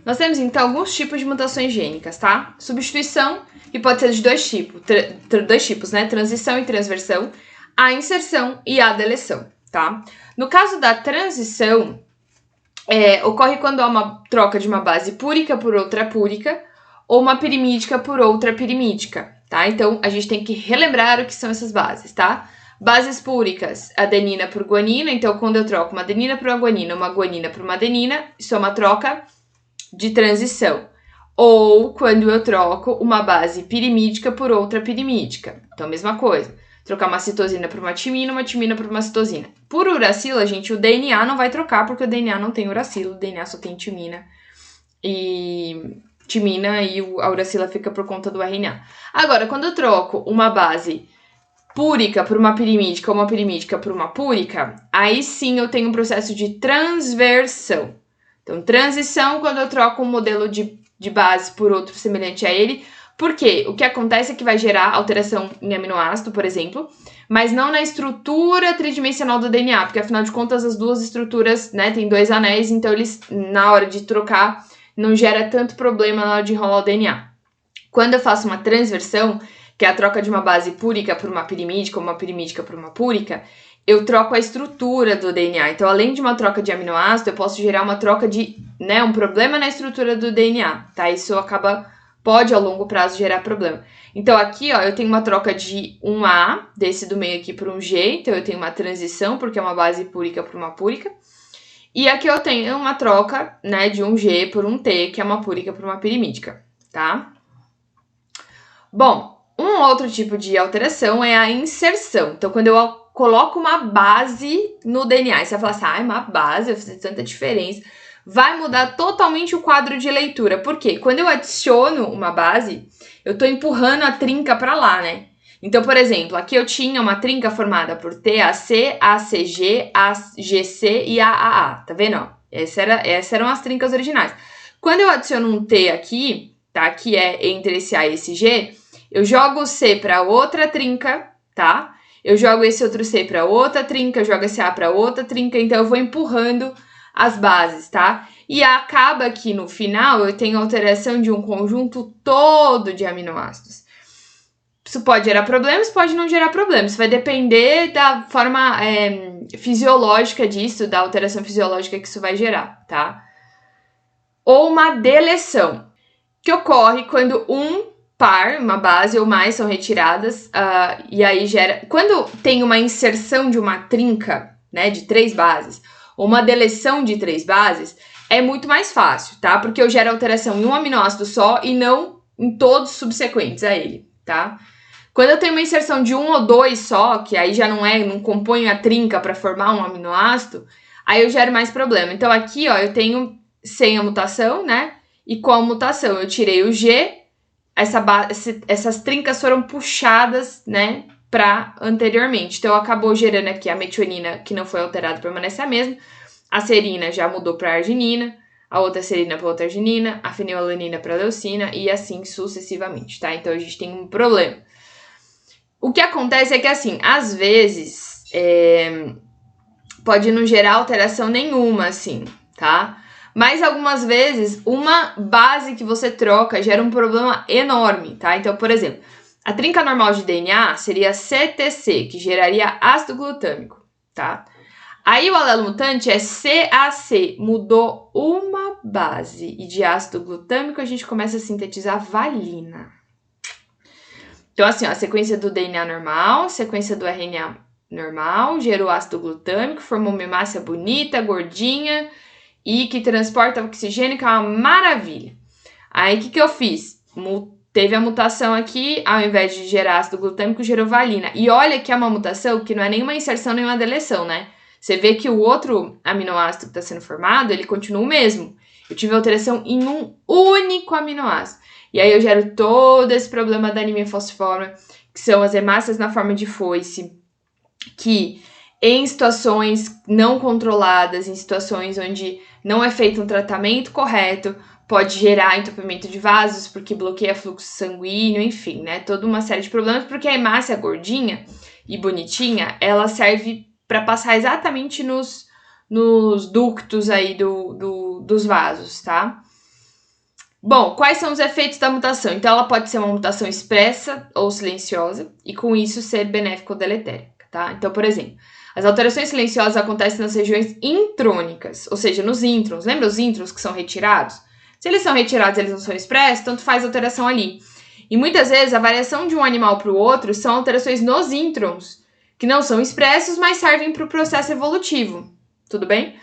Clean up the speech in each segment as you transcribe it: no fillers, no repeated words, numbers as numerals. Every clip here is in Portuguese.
Nós temos, então, alguns tipos de mutações gênicas, tá? Substituição, que pode ser de dois tipos, né? Transição e transversão. A inserção e a deleção, tá? No caso da transição, ocorre quando há uma troca de uma base púrica por outra púrica ou uma pirimídica por outra pirimídica, tá? Então, a gente tem que relembrar o que são essas bases, tá? Bases púricas, adenina por guanina. Então, quando eu troco uma adenina por uma guanina por uma adenina, isso é uma troca de transição. Ou quando eu troco uma base pirimídica por outra pirimídica. Então, mesma coisa. Trocar uma citosina por uma timina por uma citosina. Por uracilo, gente, o DNA não vai trocar, porque o DNA não tem uracilo, o DNA só tem timina e a uracila fica por conta do RNA. Agora, quando eu troco uma base púrica por uma pirimídica ou uma pirimídica por uma púrica, aí sim eu tenho um processo de transversão. Então, transição quando eu troco um modelo de base por outro semelhante a ele. Por quê? O que acontece é que vai gerar alteração em aminoácido, por exemplo, mas não na estrutura tridimensional do DNA, porque afinal de contas as duas estruturas, né, tem dois anéis, então eles, na hora de trocar, não gera tanto problema na hora de enrolar o DNA. Quando eu faço uma transversão, que é a troca de uma base púrica por uma pirimídica ou uma pirimídica por uma púrica, eu troco a estrutura do DNA. Então, além de uma troca de aminoácido, eu posso gerar uma troca de, né, um problema na estrutura do DNA, tá? Isso pode, ao longo prazo, gerar problema. Então, aqui, ó, eu tenho uma troca de um A, desse do meio aqui, por um G. Então, eu tenho uma transição, porque é uma base púrica por uma púrica. E aqui eu tenho uma troca, né, de um G por um T, que é uma púrica por uma pirimídica, tá? Bom, um outro tipo de alteração é a inserção. Então, quando eu coloco uma base no DNA, você vai falar assim, uma base, vai fazer tanta diferença. Vai mudar totalmente o quadro de leitura. Por quê? Quando eu adiciono uma base, eu estou empurrando a trinca para lá, né? Então, por exemplo, aqui eu tinha uma trinca formada por TAC, ACG, AGC e AAA, tá vendo? Ó, essas eram as trincas originais. Quando eu adiciono um T aqui, tá? Que é entre esse A e esse G, eu jogo o C para outra trinca, tá? Eu jogo esse outro C para outra trinca, eu jogo esse A para outra trinca, então eu vou empurrando as bases, tá? E acaba que no final eu tenho alteração de um conjunto todo de aminoácidos. Isso pode gerar problemas, pode não gerar problemas. Vai depender da forma fisiológica disso, da alteração fisiológica que isso vai gerar, tá? Ou uma deleção, que ocorre quando um par, uma base ou mais são retiradas, e aí gera... Quando tem uma inserção de uma trinca, né, de 3 bases, ou uma deleção de 3 bases, é muito mais fácil, tá? Porque eu gero alteração em um aminoácido só e não em todos subsequentes a ele, tá? Quando eu tenho uma inserção de 1 ou 2 só, que aí já não compõe a trinca para formar um aminoácido, aí eu gero mais problema. Então aqui, ó, eu tenho sem a mutação, né? E com a mutação eu tirei o G, essas trincas foram puxadas, né, para anteriormente. Então acabou gerando aqui a metionina, que não foi alterada, permanece a mesma. A serina já mudou para arginina, a outra serina para outra arginina, a fenilalanina para leucina e assim sucessivamente, tá? Então a gente tem um problema. O que acontece é que, assim, às vezes, pode não gerar alteração nenhuma, assim, tá? Mas algumas vezes, uma base que você troca gera um problema enorme, tá? Então, por exemplo, a trinca normal de DNA seria CTC, que geraria ácido glutâmico, tá? Aí o alelo mutante é CAC, mudou uma base. E de ácido glutâmico a gente começa a sintetizar valina. Então, assim, ó, a sequência do DNA normal, sequência do RNA normal, gerou ácido glutâmico, formou uma hemácia bonita, gordinha e que transporta oxigênio, que é uma maravilha. Aí, o que eu fiz? Teve a mutação aqui, ao invés de gerar ácido glutâmico, gerou valina. E olha que é uma mutação que não é nenhuma inserção, nem uma deleção, né? Você vê que o outro aminoácido que está sendo formado, ele continua o mesmo. Eu tive alteração em um único aminoácido. E aí eu gero todo esse problema da anemia falciforme, que são as hemácias na forma de foice, que em situações não controladas, em situações onde não é feito um tratamento correto, pode gerar entupimento de vasos, porque bloqueia fluxo sanguíneo, enfim, né? Toda uma série de problemas, porque a hemácia gordinha e bonitinha, ela serve para passar exatamente nos ductos aí dos vasos, tá? Bom, quais são os efeitos da mutação? Então, ela pode ser uma mutação expressa ou silenciosa, e com isso ser benéfica ou deletéria, tá? Então, por exemplo, as alterações silenciosas acontecem nas regiões intrônicas, ou seja, nos introns. Lembra os introns que são retirados? Se eles são retirados e eles não são expressos, tanto faz a alteração ali. E muitas vezes a variação de um animal para o outro são alterações nos introns, que não são expressos, mas servem para o processo evolutivo. Tudo bem?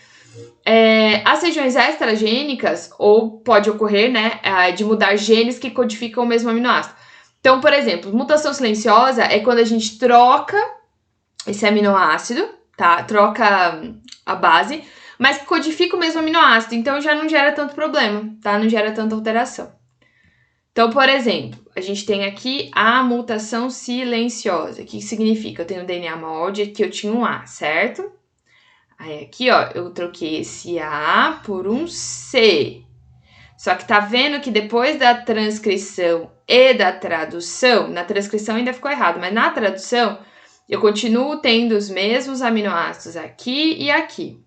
As regiões extragênicas, ou pode ocorrer, né, de mudar genes que codificam o mesmo aminoácido. Então, por exemplo, mutação silenciosa é quando a gente troca esse aminoácido, tá? Troca a base, mas que codifica o mesmo aminoácido, então já não gera tanto problema, tá? Não gera tanta alteração. Então, por exemplo, a gente tem aqui a mutação silenciosa. O que significa? Eu tenho DNA molde, aqui eu tinha um A, certo? Aí aqui, ó, eu troquei esse A por um C. Só que tá vendo que depois da transcrição e da tradução, na transcrição ainda ficou errado, mas na tradução eu continuo tendo os mesmos aminoácidos aqui e aqui.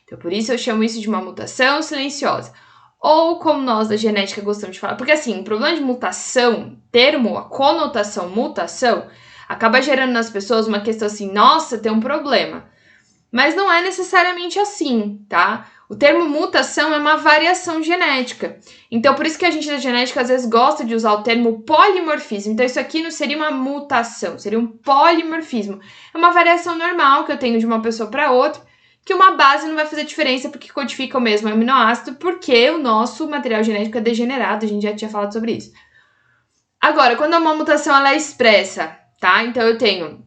Então, por isso eu chamo isso de uma mutação silenciosa. Ou como nós da genética gostamos de falar, porque assim, o problema de mutação, termo, a conotação mutação, acaba gerando nas pessoas uma questão assim, nossa, tem um problema. Mas não é necessariamente assim, tá? O termo mutação é uma variação genética. Então, por isso que a gente da genética às vezes gosta de usar o termo polimorfismo. Então, isso aqui não seria uma mutação, seria um polimorfismo. É uma variação normal que eu tenho de uma pessoa para outra, que uma base não vai fazer diferença porque codifica o mesmo aminoácido, porque o nosso material genético é degenerado, a gente já tinha falado sobre isso. Agora, quando uma mutação ela é expressa, tá? Então, eu tenho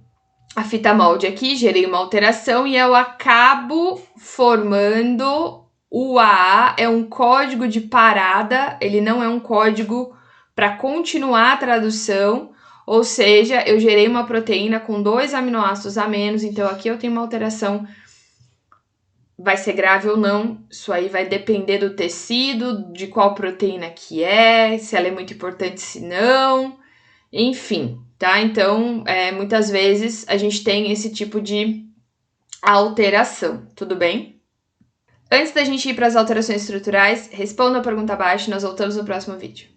a fita molde aqui, gerei uma alteração e eu acabo formando o AA, é um código de parada, ele não é um código para continuar a tradução, ou seja, eu gerei uma proteína com 2 aminoácidos a menos, então aqui eu tenho uma alteração, vai ser grave ou não, isso aí vai depender do tecido, de qual proteína que é, se ela é muito importante, se não, enfim, tá? Então, muitas vezes a gente tem esse tipo de alteração, tudo bem? Antes da gente ir para as alterações estruturais, responda a pergunta abaixo e nós voltamos no próximo vídeo.